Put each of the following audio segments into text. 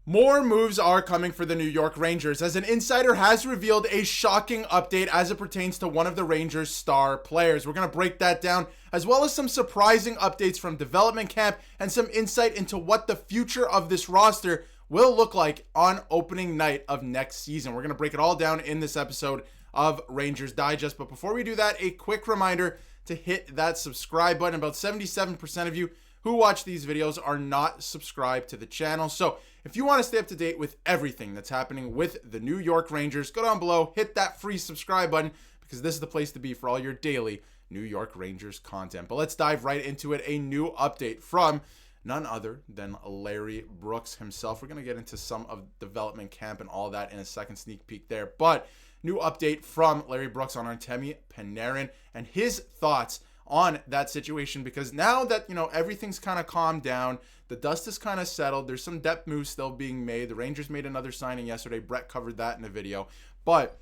More moves are coming for the New York Rangers as an insider has revealed a shocking update as it pertains to one of the Rangers' star players. We're going to break that down, as well as some surprising updates from development camp and some insight into what the future of this roster will look like on opening night of next season. We're going to break it all down in this episode of Rangers Digest. But before we do that, a quick reminder to hit that subscribe button. About 77% of you who watch these videos are not subscribed to the channel. So if you want to stay up to date with everything that's happening with the New York Rangers, go down below, hit that free subscribe button, because this is the place to be for all your daily New York Rangers content. But let's dive right into it. A new update from none other than Larry Brooks himself. We're going to get into some of development camp and all that in a second, sneak peek there. But new update from Larry Brooks on Artemi Panarin and his thoughts on that situation, because now that, everything's kind of calmed down, the dust is kind of settled, there's some depth moves still being made. The Rangers made another signing yesterday. Brett covered that in a video. But,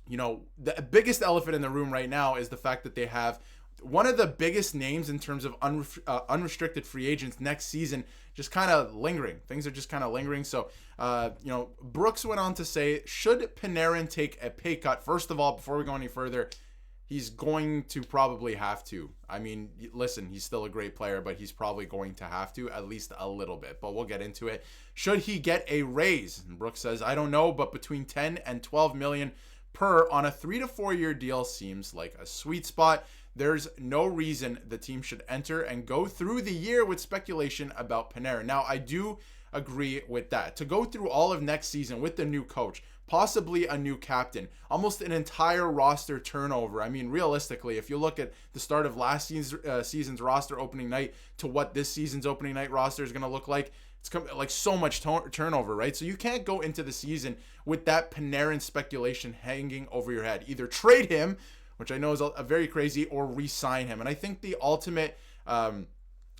the biggest elephant in the room right now is the fact that they have one of the biggest names in terms of unrestricted free agents next season just kind of lingering. Things are just kind of lingering. So, Brooks went on to say, should Panarin take a pay cut? First of all, before we go any further, he's going to probably have to. I mean, listen, he's still a great player, but he's probably going to have to, at least a little bit. But we'll get into it. Should he get a raise? And Brooks says, I don't know, but between 10 and 12 million per on a 3 to 4 year deal seems like a sweet spot. There's no reason the team should enter and go through the year with speculation about Panarin. Now, I do agree with that. To go through all of next season with the new coach, possibly a new captain, almost an entire roster turnover. I mean, realistically, if you look at the start of last season's roster opening night to what this season's opening night roster is going to look like, it's like so much turnover, right? So you can't go into the season with that Panarin speculation hanging over your head. Either trade him, which I know is a very crazy, or re-sign him. And I think the ultimate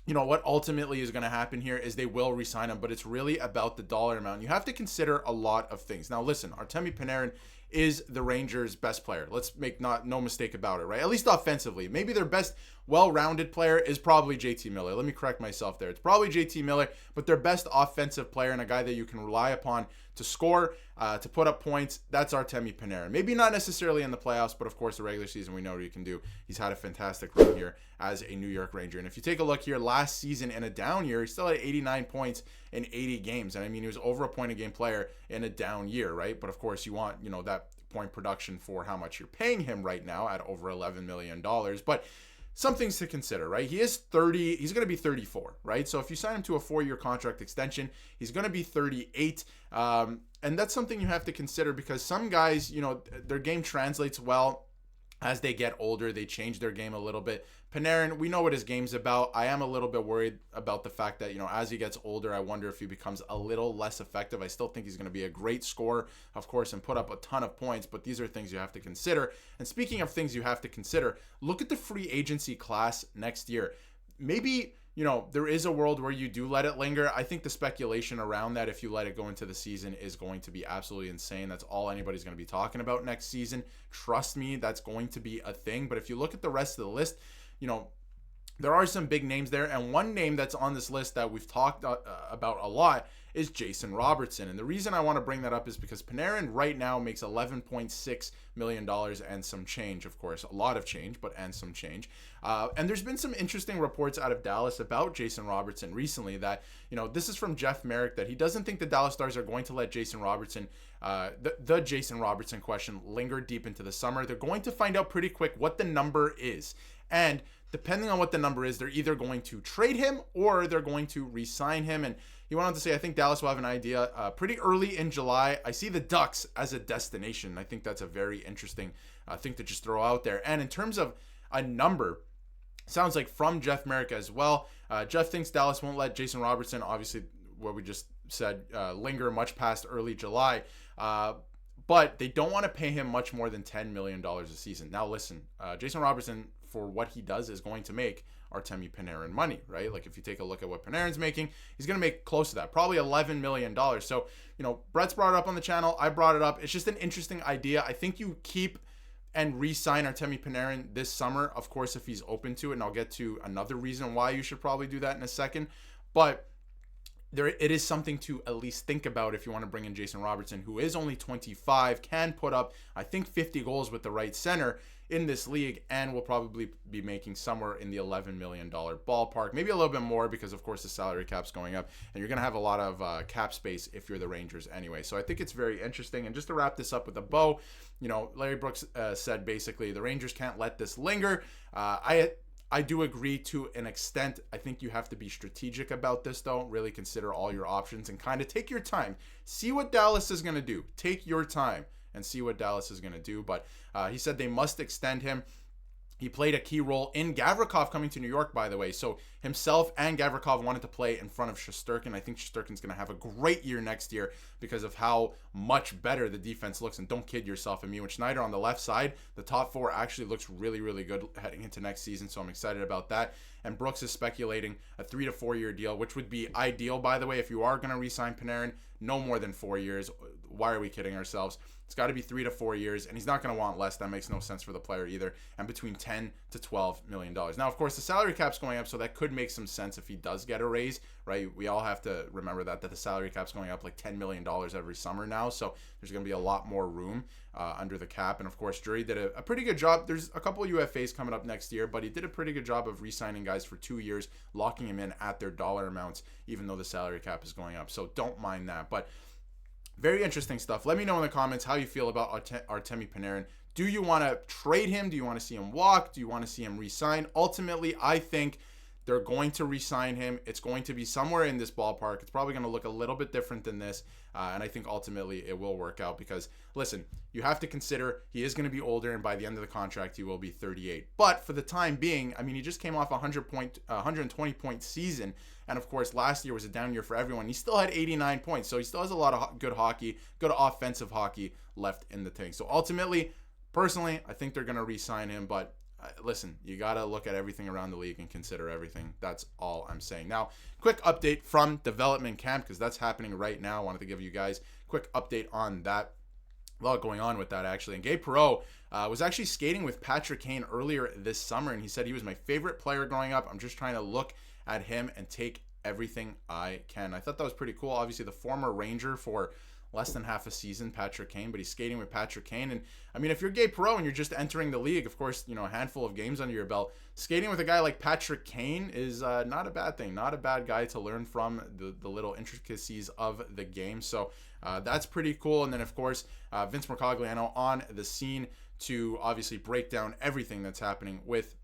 what ultimately is going to happen here is they will re-sign him, but it's really about the dollar amount. You have to consider a lot of things. Now, listen, Artemi Panarin is the Rangers' best player. Let's make no mistake about it, right? At least offensively. Maybe their best well-rounded player is probably JT Miller. Let me correct myself there. It's probably JT Miller, but their best offensive player and a guy that you can rely upon to score, to put up points, that's Artemi Panarin. Maybe not necessarily in the playoffs, but of course the regular season, we know what he can do. He's had a fantastic run here as a New York Ranger. And if you take a look here, last season in a down year, he still had 89 points in 80 games. And I mean, he was over a point a game player in a down year, right? But of course you want, that point production for how much you're paying him right now at over $11 million. But some things to consider, right? He is 30. He's going to be 34, right? So if you sign him to a 4-year contract extension, he's going to be 38. And that's something you have to consider, because some guys, their game translates well as they get older. They change their game a little bit. Panarin, we know what his game's about. I am a little bit worried about the fact that, as he gets older, I wonder if he becomes a little less effective. I still think he's going to be a great scorer, of course, and put up a ton of points, but these are things you have to consider. And speaking of things you have to consider, look at the free agency class next year. Maybe, there is a world where you do let it linger. I think the speculation around that, if you let it go into the season, is going to be absolutely insane. That's all anybody's going to be talking about next season. Trust me, that's going to be a thing. But if you look at the rest of the list, there are some big names there, and one name that's on this list that we've talked about a lot is Jason Robertson. And the reason I want to bring that up is because Panarin right now makes $11.6 million and some change, of course. A lot of change, and some change. And there's been some interesting reports out of Dallas about Jason Robertson recently that, this is from Jeff Merrick, that he doesn't think the Dallas Stars are going to let Jason Robertson, the Jason Robertson question, linger deep into the summer. They're going to find out pretty quick what the number is. And depending on what the number is, they're either going to trade him or they're going to re-sign him. And he went on to say, I think Dallas will have an idea pretty early in July. I see the Ducks as a destination. I think that's a very interesting thing to just throw out there. And in terms of a number, sounds like from Jeff Merrick as well. Jeff thinks Dallas won't let Jason Robertson, obviously what we just said, linger much past early July. But they don't want to pay him much more than $10 million a season. Now, listen, Jason Robertson, for what he does, is going to make Artemi Panarin money, right? Like, if you take a look at what Panarin's making, he's going to make close to that, probably $11 million. So, Brett's brought it up on the channel. I brought it up. It's just an interesting idea. I think you keep and re-sign Artemi Panarin this summer, of course, if he's open to it. And I'll get to another reason why you should probably do that in a second. But it is something to at least think about if you want to bring in Jason Robertson, who is only 25, can put up, I think, 50 goals with the right center in this league, and will probably be making somewhere in the $11 million ballpark, maybe a little bit more, because of course the salary cap's going up, and you're going to have a lot of cap space if you're the Rangers anyway. So I think it's very interesting. And just to wrap this up with a bow, Larry Brooks said basically the Rangers can't let this linger. I do agree to an extent. I think you have to be strategic about this, though. Really consider all your options and kind of take your time. See what Dallas is going to do. Take your time and see what Dallas is going to do. But he said they must extend him. He played a key role in Gavrikov coming to New York, by the way. So himself and Gavrikov wanted to play in front of Shesterkin. I think Shesterkin's going to have a great year next year because of how much better the defense looks. And don't kid yourself. I mean, with Schneider on the left side, the top four actually looks really, really good heading into next season. So I'm excited about that. And Brooks is speculating a 3 to 4 year deal, which would be ideal, by the way, if you are going to re-sign Panarin. No more than 4 years. Why are we kidding ourselves? It's got to be 3 to 4 years, and he's not going to want less. That makes no sense for the player either. And between $10 to $12 million. Now, of course, the salary cap's going up, so that could make some sense if he does get a raise, right? We all have to remember that the salary cap's going up like $10 million every summer now, so there's going to be a lot more room under the cap. And of course, Drury did a pretty good job. There's a couple of UFAs coming up next year, but he did a pretty good job of re-signing guys for 2 years, locking him in at their dollar amounts, even though the salary cap is going up. So don't mind that. But very interesting stuff. Let me know in the comments how you feel about Artemi Panarin. Do you want to trade him? Do you want to see him walk? Do you want to see him re-sign? Ultimately, I think they're going to re-sign him. It's going to be somewhere in this ballpark. It's probably going to look a little bit different than this. And I think ultimately it will work out because, listen, you have to consider he is going to be older, and by the end of the contract, he will be 38. But for the time being, I mean, he just came off a 120-point season. And of course, last year was a down year for everyone. He still had 89 points. So he still has a lot of good hockey, good offensive hockey left in the tank. So ultimately, personally, I think they're going to re-sign him. But listen, you got to look at everything around the league and consider everything. That's all I'm saying. Now, quick update from development camp, because that's happening right now. I wanted to give you guys a quick update on that. A lot going on with that, actually. And Gabe Perreault was actually skating with Patrick Kane earlier this summer, and he said he was my favorite player growing up. I'm just trying to look at him and take everything I can. I thought that was pretty cool. Obviously, the former Ranger for less than half a season, Patrick Kane, but he's skating with Patrick Kane. And I mean, if you're Gabe Perreault and you're just entering the league, of course, a handful of games under your belt, skating with a guy like Patrick Kane is not a bad thing, not a bad guy to learn from the little intricacies of the game. So that's pretty cool. And then, of course, Vince Mercogliano on the scene to obviously break down everything that's happening with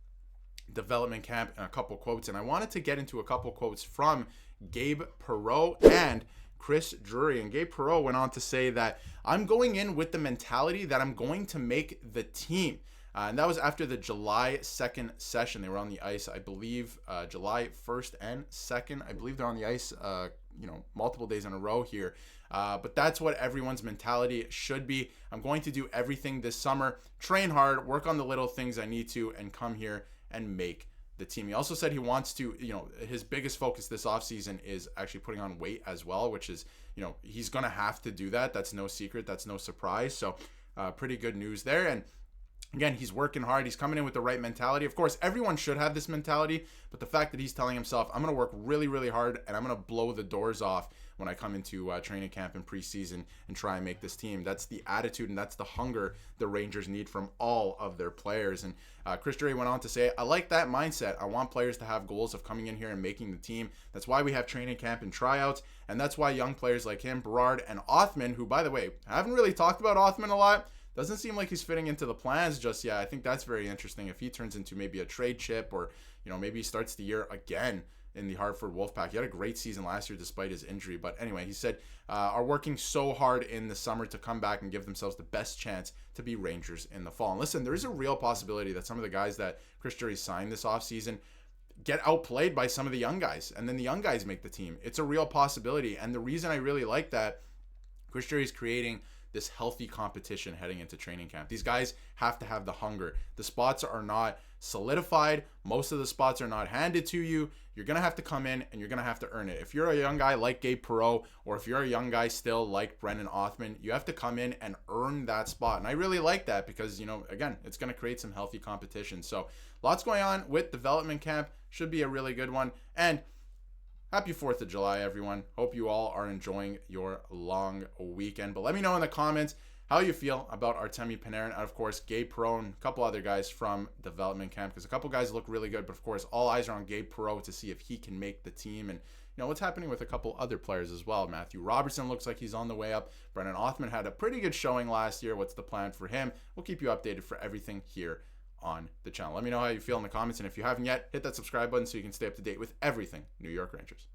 development camp and a couple quotes. And I wanted to get into a couple quotes from Gabe Perreault and Chris Drury. And Gabe Perreault went on to say that I'm going in with the mentality that I'm going to make the team. And that was after the July 2nd session. They were on the ice, I believe, July 1st and 2nd. I believe they're on the ice, multiple days in a row here. But that's what everyone's mentality should be. I'm going to do everything this summer, train hard, work on the little things I need to, and come here and make the team. He also said he wants to, his biggest focus this offseason is actually putting on weight as well, which is, he's going to have to do that. That's no secret. That's no surprise. So pretty good news there. And again, he's working hard. He's coming in with the right mentality. Of course, everyone should have this mentality, but the fact that he's telling himself, I'm going to work really, really hard, and I'm going to blow the doors off when I come into training camp and preseason and try and make this team. That's the attitude and that's the hunger the Rangers need from all of their players. And Chris Drury went on to say, I like that mindset. I want players to have goals of coming in here and making the team. That's why we have training camp and tryouts, and that's why young players like him, Berard and Othman, who, by the way, I haven't really talked about Othman a lot, doesn't seem like he's fitting into the plans just yet. I think that's very interesting. If he turns into maybe a trade chip, or maybe he starts the year again in the Hartford Wolfpack. He had a great season last year despite his injury. But anyway, he said are working so hard in the summer to come back and give themselves the best chance to be Rangers in the fall. And listen, there is a real possibility that some of the guys that Chris Drury signed this offseason get outplayed by some of the young guys, and then the young guys make the team. It's a real possibility. And the reason I really like that, Chris Drury is creating this healthy competition heading into training camp. These guys have to have the hunger. The spots are not solidified. Most of the spots are not handed to you. You're going to have to come in and you're going to have to earn it. If you're a young guy like Gabe Perreault, or if you're a young guy still like Brendan Othman, you have to come in and earn that spot. And I really like that because, again, it's going to create some healthy competition. So lots going on with development camp. Should be a really good one. And happy 4th of July, everyone. Hope you all are enjoying your long weekend. But let me know in the comments how you feel about Artemi Panarin, and of course Gabe Perreault and a couple other guys from development camp, because a couple guys look really good, but of course all eyes are on Gabe Perreault to see if he can make the team. And what's happening with a couple other players as well. Matthew Robertson looks like he's on the way up. Brennan Othman had a pretty good showing last year. What's the plan for him? We'll keep you updated for everything here on the channel. Let me know how you feel in the comments, and if you haven't yet, hit that subscribe button so you can stay up to date with everything New York Rangers.